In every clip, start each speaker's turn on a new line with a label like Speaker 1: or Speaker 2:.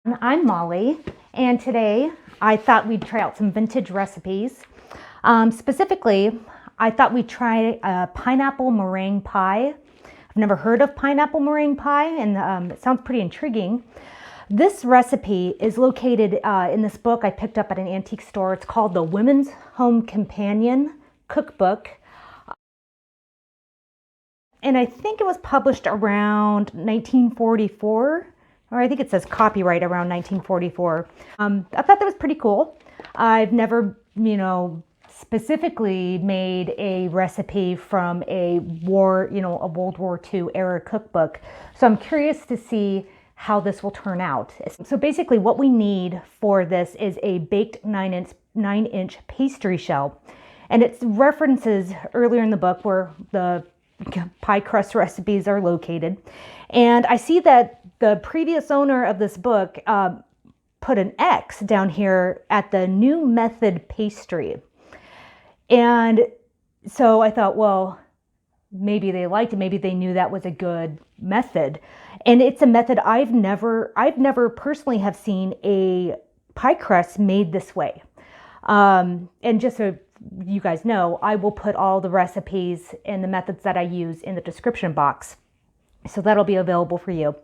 Speaker 1: I'm Molly, and today I thought we'd try out some vintage recipes. Specifically, I thought we'd try a pineapple meringue pie. I've never heard of pineapple meringue pie, and it sounds pretty intriguing. This recipe is located in this book I picked up at an antique store. It's called the Women's Home Companion Cookbook. And I think it was published around 1944. Or I think it says copyright around 1944. I thought that was pretty cool. I've never, specifically made a recipe from a World War II era cookbook. So I'm curious to see how this will turn out. So basically what we need for this is a baked 9-inch pastry shell. And it references earlier in the book where the pie crust recipes are located. And I see that the previous owner of this book put an X down here at the new method pastry. And so I thought, well, maybe they liked it. Maybe they knew that was a good method. And it's a method I've never personally have seen a pie crust made this way. And just so you guys know, I will put all the recipes and the methods that I use in the description box. So that'll be available for you.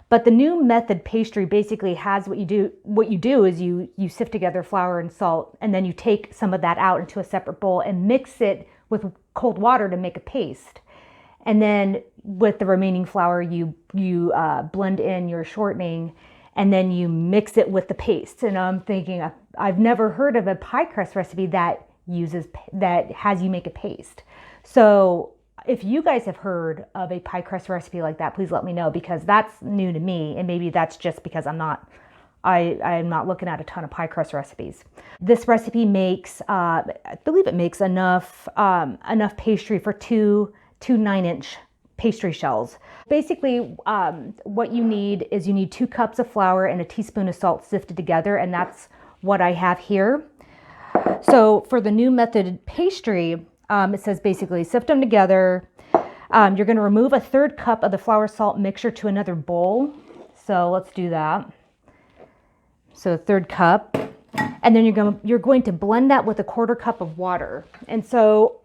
Speaker 1: But the new method pastry basically has what you do is you sift together flour and salt, and then you take some of that out into a separate bowl and mix it with cold water to make a paste. And then with the remaining flour, you blend in your shortening, and then you mix it with the paste. And I'm thinking, I've never heard of a pie crust recipe that has you make a paste. So if you guys have heard of a pie crust recipe like that, please let me know, because that's new to me, and maybe that's just because I'm not looking at a ton of pie crust recipes. This recipe makes, I believe it makes enough pastry for two 9-inch pastry shells. Basically, what you need is 2 cups of flour and a teaspoon of salt sifted together, and that's what I have here. So for the new method pastry, it says basically sift them together. You're going to remove a 1/3 cup of the flour salt mixture to another bowl. So let's do that. So 1/3 cup. And then you're going to blend that with a 1/4 cup of water. And so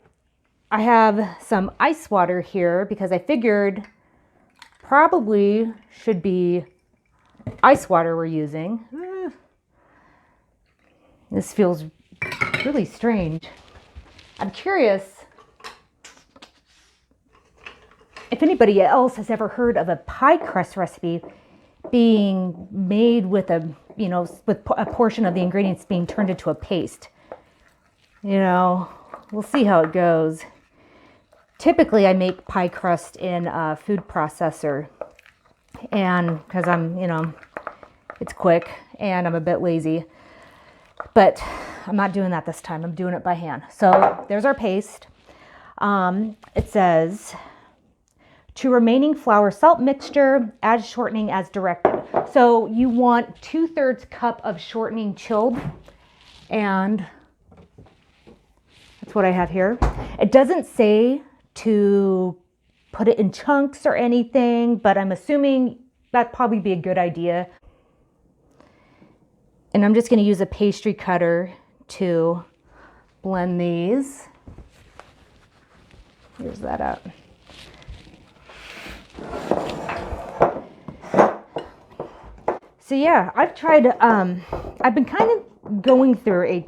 Speaker 1: I have some ice water here because I figured probably should be ice water we're using. This feels really strange. I'm curious if anybody else has ever heard of a pie crust recipe being made with with a portion of the ingredients being turned into a paste. We'll see how it goes. Typically, I make pie crust in a food processor, and because it's quick and I'm a bit lazy. But I'm not doing that this time. I'm doing it by hand. So there's our paste. It says, to remaining flour salt mixture, add shortening as directed. So you want 2/3 cup of shortening chilled. And that's what I have here. It doesn't say to put it in chunks or anything, but I'm assuming that'd probably be a good idea. And I'm just going to use a pastry cutter to blend these. Here's that up. So yeah, I've been kind of going through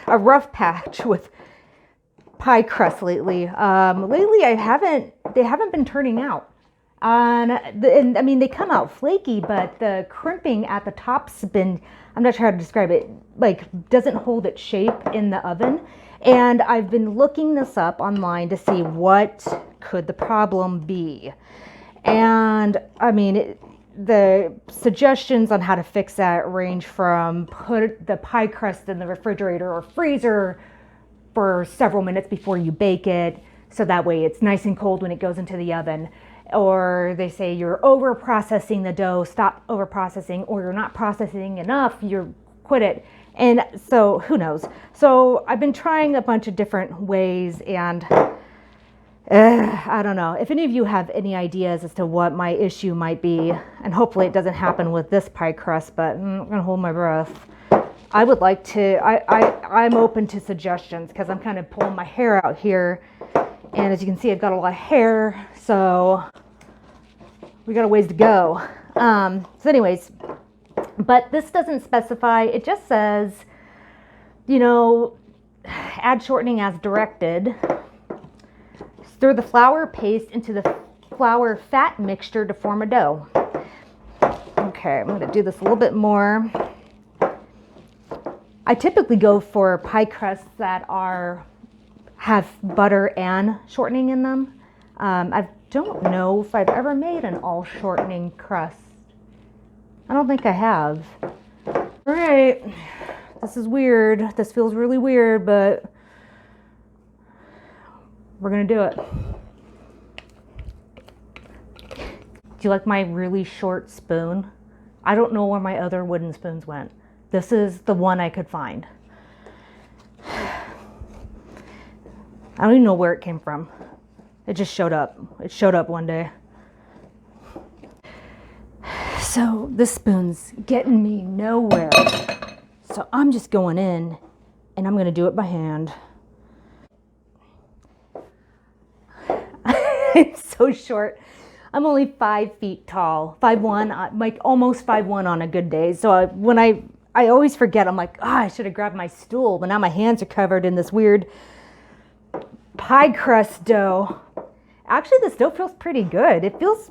Speaker 1: a rough patch with pie crust lately. Lately they haven't been turning out. They come out flaky, but the crimping at the top's been, I'm not sure how to describe it, doesn't hold its shape in the oven. And I've been looking this up online to see what could the problem be. And the suggestions on how to fix that range from put the pie crust in the refrigerator or freezer for several minutes before you bake it, so that way it's nice and cold when it goes into the oven. Or they say you're over processing the dough, stop over processing, or you're not processing enough, you quit it. And so who knows? So I've been trying a bunch of different ways, and I don't know. If any of you have any ideas as to what my issue might be, and hopefully it doesn't happen with this pie crust, but I'm gonna hold my breath. I would like to, I'm open to suggestions because I'm kind of pulling my hair out here. And as you can see, I've got a lot of hair, so we got a ways to go. So anyways, but this doesn't specify, it just says, you know, add shortening as directed. Stir the flour paste into the flour fat mixture to form a dough. Okay, I'm gonna do this a little bit more. I typically go for pie crusts that have butter and shortening in them. I don't know if I've ever made an all shortening crust. I don't think I have. All right, this is weird. This feels really weird, but we're gonna do it. Do you like my really short spoon? I don't know where my other wooden spoons went. This is the one I could find. I don't even know where it came from. It just showed up. It showed up one day. So this spoon's getting me nowhere. So I'm just going in and I'm gonna do it by hand. I'm so short. I'm only 5 feet tall, 5'1", like almost 5'1" on a good day. So when I always forget, I'm like, oh, I should have grabbed my stool, but now my hands are covered in this weird pie crust dough. Actually, this dough feels pretty good. It feels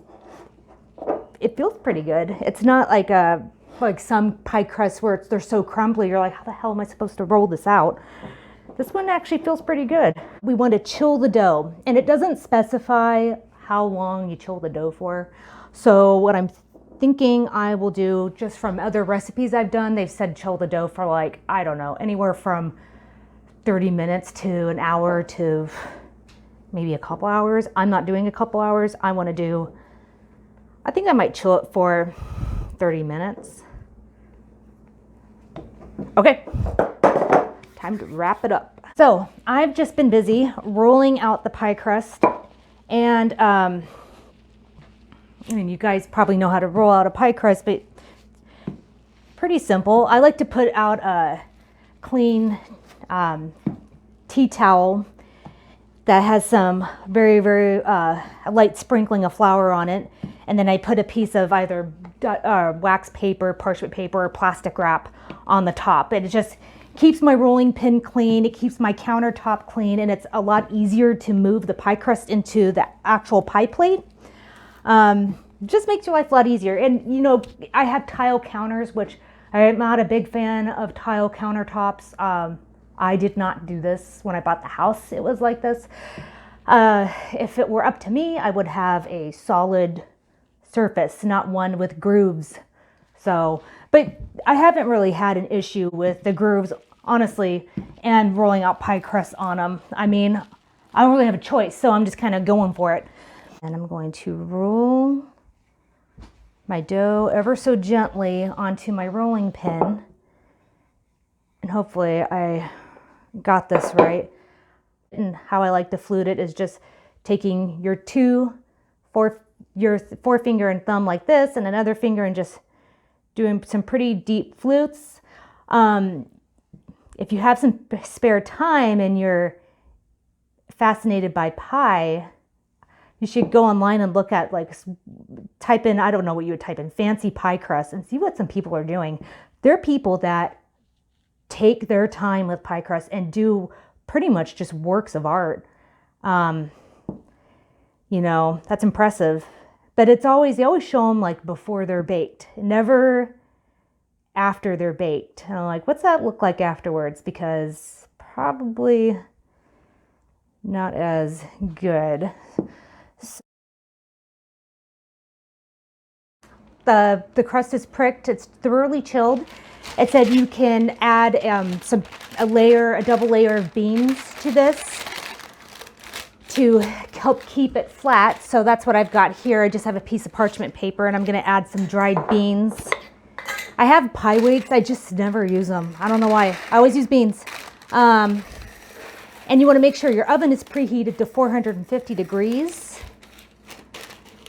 Speaker 1: pretty good. It's not like some pie crusts where they're so crumbly, you're like, how the hell am I supposed to roll this out? This one actually feels pretty good. We want to chill the dough, and it doesn't specify how long you chill the dough for. So what I'm thinking I will do, just from other recipes I've done, they've said chill the dough for like, I don't know, anywhere from 30 minutes to an hour to maybe a couple hours. I'm not doing a couple hours. I think I might chill it for 30 minutes. Okay, time to wrap it up. So I've just been busy rolling out the pie crust, and I mean, you guys probably know how to roll out a pie crust, but pretty simple. I like to put out a clean tea towel that has some very, very light sprinkling of flour on it. And then I put a piece of either wax paper, parchment paper, or plastic wrap on the top. And it just keeps my rolling pin clean. It keeps my countertop clean. And it's a lot easier to move the pie crust into the actual pie plate. Just makes your life a lot easier. And you know, I have tile counters, which I'm not a big fan of tile countertops. I did not do this when I bought the house. It was like this. If it were up to me, I would have a solid surface, not one with grooves. So, but I haven't really had an issue with the grooves, honestly, and rolling out pie crusts on them. I mean, I don't really have a choice, so I'm just kind of going for it. And I'm going to roll my dough ever so gently onto my rolling pin. And hopefully I got this right. And how I like to flute it is just taking your your forefinger and thumb like this, and another finger, and just doing some pretty deep flutes. If you have some spare time and you're fascinated by pie, you should go online and look at, like, type in, I don't know what you would type in, fancy pie crust, and see what some people are doing. There are people that take their time with pie crust and do pretty much just works of art. You know, that's impressive. But they always show them like before they're baked, never after they're baked. And I'm like, what's that look like afterwards? Because probably not as good. The crust is pricked. It's thoroughly chilled. It said you can add a double layer of beans to this to help keep it flat. So that's what I've got here. I just have a piece of parchment paper, and I'm going to add some dried beans. I have pie weights. I just never use them. I don't know why. I always use beans. And And you want to make sure your oven is preheated to 450 degrees.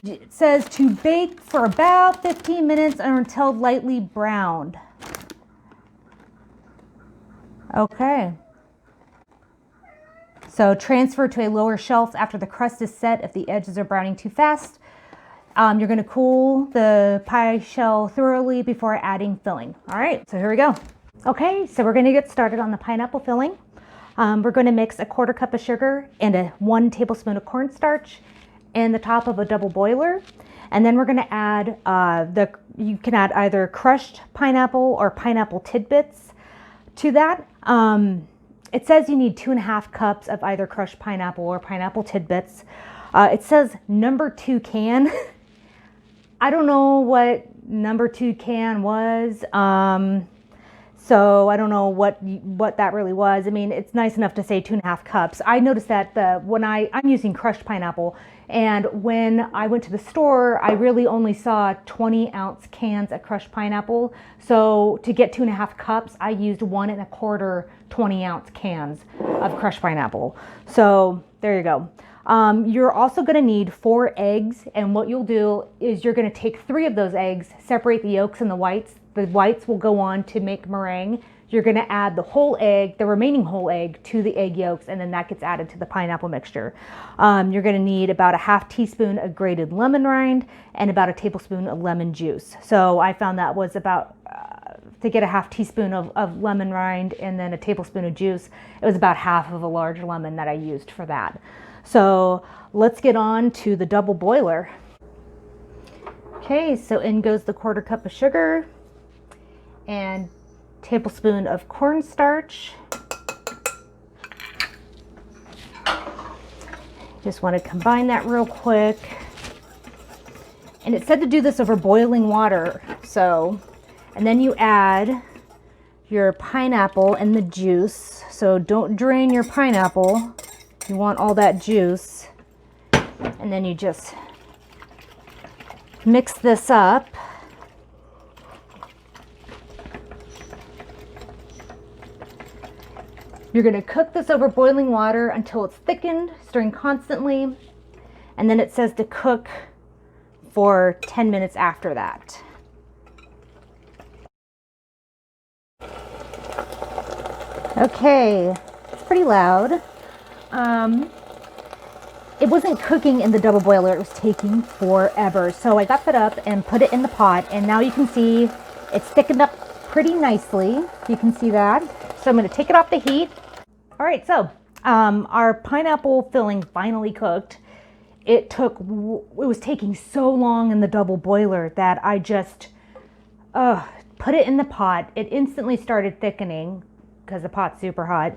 Speaker 1: It says to bake for about 15 minutes or until lightly browned. Okay. So transfer to a lower shelf after the crust is set if the edges are browning too fast. You're going to cool the pie shell thoroughly before adding filling. All right, so here we go. Okay, so we're going to get started on the pineapple filling. We're going to mix a 1/4 cup of sugar and 1 tablespoon of cornstarch in the top of a double boiler. And then we're going to add, you can add either crushed pineapple or pineapple tidbits to that. It says you need 2.5 cups of either crushed pineapple or pineapple tidbits. It says number 2 can. I don't know what number 2 can was. So I don't know what that really was. I mean, it's nice enough to say 2.5 cups. I noticed that when I'm using crushed pineapple, and when I went to the store, I really only saw 20-ounce cans of crushed pineapple. So to get 2.5 cups, I used 1 1/4 20-ounce cans of crushed pineapple. So there you go. You're also going to need 4 eggs, and what you'll do is you're going to take 3 of those eggs, separate the yolks and the whites. The whites will go on to make meringue. You're going to add the whole egg, the remaining whole egg, to the egg yolks, and then that gets added to the pineapple mixture. You're going to need about a 1/2 teaspoon of grated lemon rind and about a tablespoon of lemon juice. So I found that was about, to get a 1/2 teaspoon of lemon rind and then a tablespoon of juice, it was about 1/2 of a large lemon that I used for that. So let's get on to the double boiler. Okay, so in goes the 1/4 cup of sugar and tablespoon of cornstarch. Just want to combine that real quick. And it said to do this over boiling water. So, and then you add your pineapple and the juice. So don't drain your pineapple. You want all that juice. And then you just mix this up. You're going to cook this over boiling water until it's thickened, stirring constantly. And then it says to cook for 10 minutes after that. Okay, it's pretty loud. It wasn't cooking in the double boiler, it was taking forever. So I got that up and put it in the pot, and now you can see it's thickened up pretty nicely. You can see that. So I'm going to take it off the heat. All right, so our pineapple filling finally cooked. It was taking so long in the double boiler that I just put it in the pot. It instantly started thickening because the pot's super hot.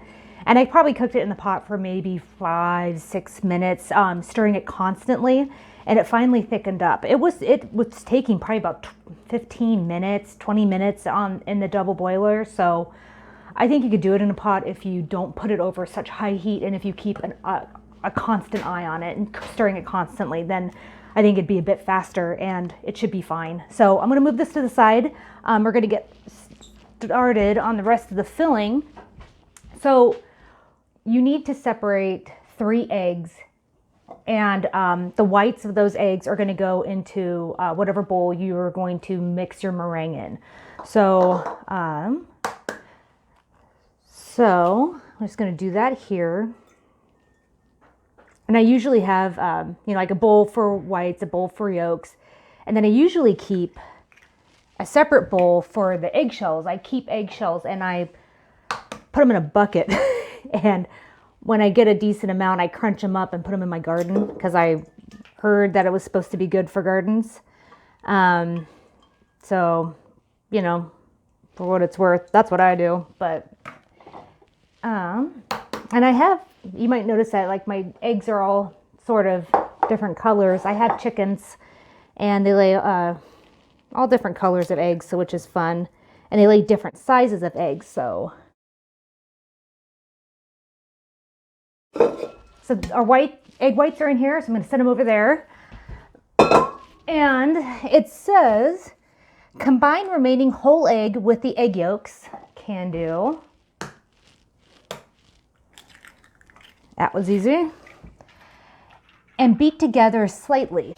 Speaker 1: And I probably cooked it in the pot for maybe 5-6 minutes, stirring it constantly, and it finally thickened up. It was taking probably about 15 minutes, 20 minutes in the double boiler. So I think you could do it in a pot if you don't put it over such high heat, and if you keep a constant eye on it and stirring it constantly, then I think it'd be a bit faster and it should be fine. So I'm going to move this to the side. We're going to get started on the rest of the filling. So you need to separate 3 eggs, and the whites of those eggs are going to go into whatever bowl you're going to mix your meringue in. So I'm just going to do that here. And I usually have, like a bowl for whites, a bowl for yolks. And then I usually keep a separate bowl for the eggshells. I keep eggshells and I put them in a bucket. And when I get a decent amount, I crunch them up and put them in my garden because I heard that it was supposed to be good for gardens. So, for what it's worth, that's what I do. But, and I have, you might notice that like my eggs are all sort of different colors. I have chickens and they lay all different colors of eggs, so which is fun. And they lay different sizes of eggs, so our egg whites are in here, so I'm going to set them over there. And it says, combine remaining whole egg with the egg yolks. Can do. That was easy. And beat together slightly.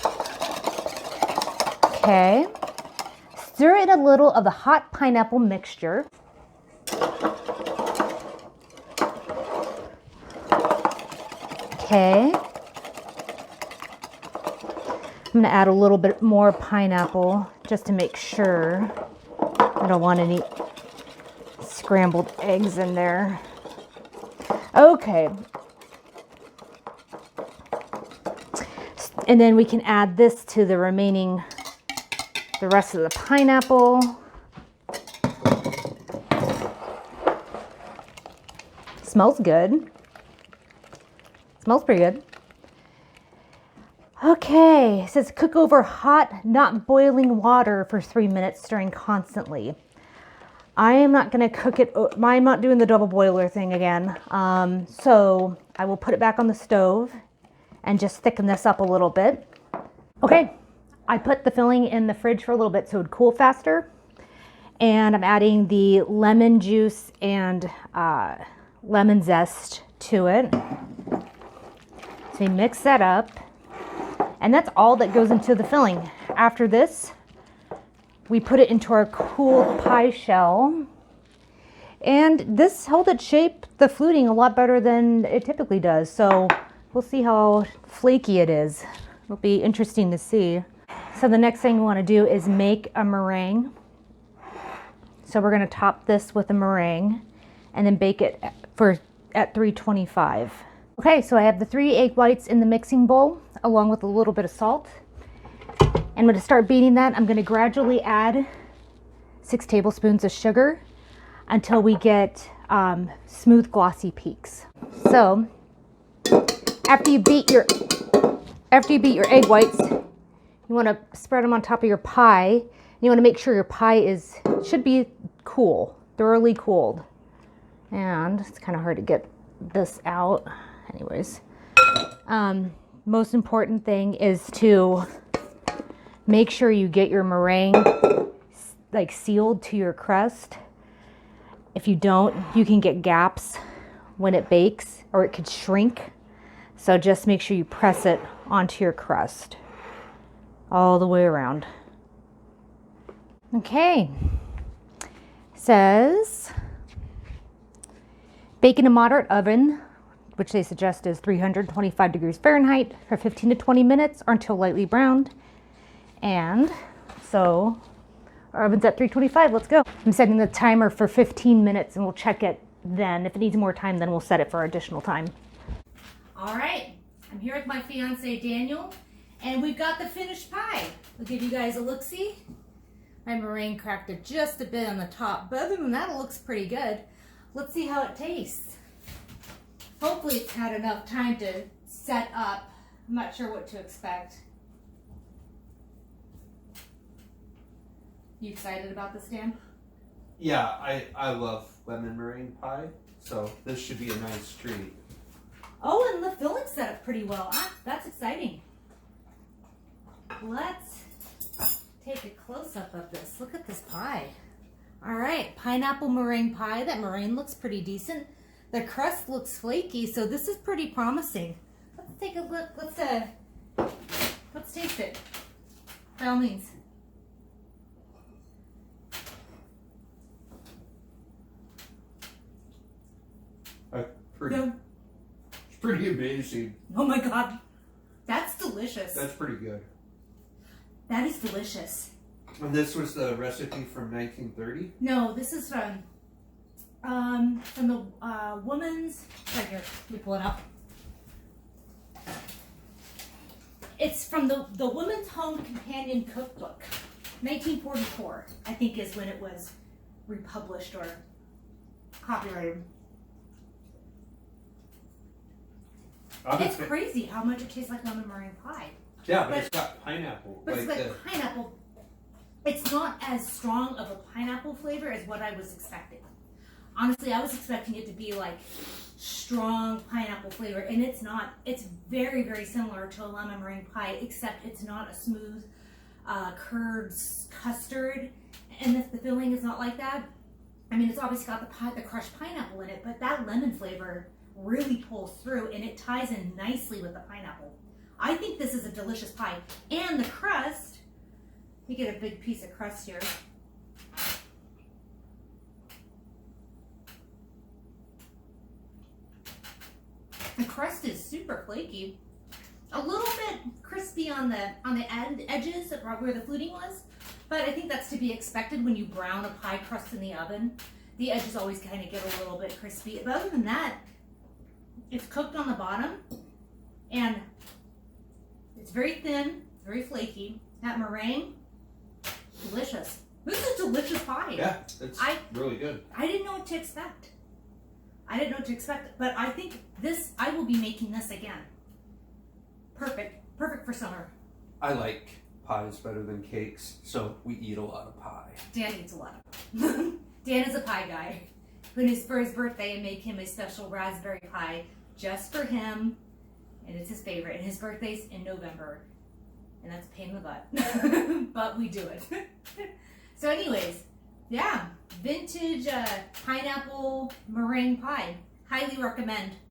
Speaker 1: Okay. Stir in a little of the hot pineapple mixture. Okay. I'm gonna add a little bit more pineapple just to make sure. I don't want any scrambled eggs in there. Okay. And then we can add this to the rest of the pineapple. Smells good. Smells pretty good. Okay, it says cook over hot, not boiling water for 3 minutes, stirring constantly. I am not going to cook it. I'm not doing the double boiler thing again. So I will put it back on the stove and just thicken this up a little bit. Okay, I put the filling in the fridge for a little bit so it would cool faster. And I'm adding the lemon juice and lemon zest to it. So we mix that up. And that's all that goes into the filling. After this, we put it into our cooled pie shell. And this held its shape, the fluting, a lot better than it typically does. So we'll see how flaky it is. It'll be interesting to see. So the next thing we want to do is make a meringue. So we're going to top this with a meringue and then bake it at 325. Okay, so I have the 3 egg whites in the mixing bowl along with a little bit of salt. And I'm going to start beating that. I'm going to gradually add 6 tablespoons of sugar until we get smooth glossy peaks. So after you beat your egg whites, you want to spread them on top of your pie. You want to make sure your pie should be cool, thoroughly cooled. And it's kind of hard to get this out. Anyways, most important thing is to make sure you get your meringue like sealed to your crust. If you don't, you can get gaps when it bakes or it could shrink. So just make sure you press it onto your crust all the way around. Okay, says bake in a moderate oven, which they suggest is 325 degrees Fahrenheit for 15 to 20 minutes or until lightly browned. And so our oven's at 325, let's go. I'm setting the timer for 15 minutes and we'll check it then. If it needs more time, then we'll set it for additional time. All right, I'm here with my fiance Daniel, and we've got the finished pie. We'll give you guys a look-see. My meringue cracked it just a bit on the top, but other than that, it looks pretty good. Let's see how it tastes. Hopefully it's had enough time to set up. I'm not sure what to expect. You excited about this, Dan?
Speaker 2: Yeah, I love lemon meringue pie, so this should be a nice treat.
Speaker 1: Oh, and the filling set up pretty well. That's exciting. Let's take a close-up of this. Look at this pie. All right, pineapple meringue pie. That meringue looks pretty decent. The crust looks flaky, so this is pretty promising. Let's take a look. Let's taste it. By all means.
Speaker 2: It's pretty amazing.
Speaker 1: Oh my God, that's delicious.
Speaker 2: That's pretty good.
Speaker 1: That is delicious.
Speaker 2: And this was the recipe from 1930?
Speaker 1: No, this is from the woman's, right here, let me pull it up. It's from the Woman's Home Companion Cookbook. 1944, I think, is when it was republished or copyrighted. It's crazy how much it tastes like lemon meringue pie.
Speaker 2: Yeah, but it's got pineapple.
Speaker 1: But it's like pineapple. It's not as strong of a pineapple flavor as what I was expecting. Honestly, I was expecting it to be like strong pineapple flavor, and it's not. It's very, very similar to a lemon meringue pie, except it's not a smooth curd custard, and if the filling is not like that. I mean, it's obviously got the crushed pineapple in it, but that lemon flavor really pulls through and it ties in nicely with the pineapple. I think this is a delicious pie. And the crust, you get a big piece of crust here. The crust is super flaky. A little bit crispy on the edges of where the fluting was, but I think that's to be expected when you brown a pie crust in the oven. The edges always kind of get a little bit crispy. But other than that, it's cooked on the bottom and it's very thin, very flaky. That meringue, delicious. This is a delicious pie.
Speaker 2: Yeah, it's really good.
Speaker 1: I didn't know what to expect. But I think this, I will be making this again. Perfect for summer.
Speaker 2: I like pies better than cakes, so we eat a lot of pie.
Speaker 1: Dan eats a lot of pie. Dan is a pie guy. For his birthday, I make him a special raspberry pie just for him, and it's his favorite. And his birthday's in November, and that's a pain in the butt, but we do it. So anyways, yeah, vintage pineapple meringue pie. Highly recommend.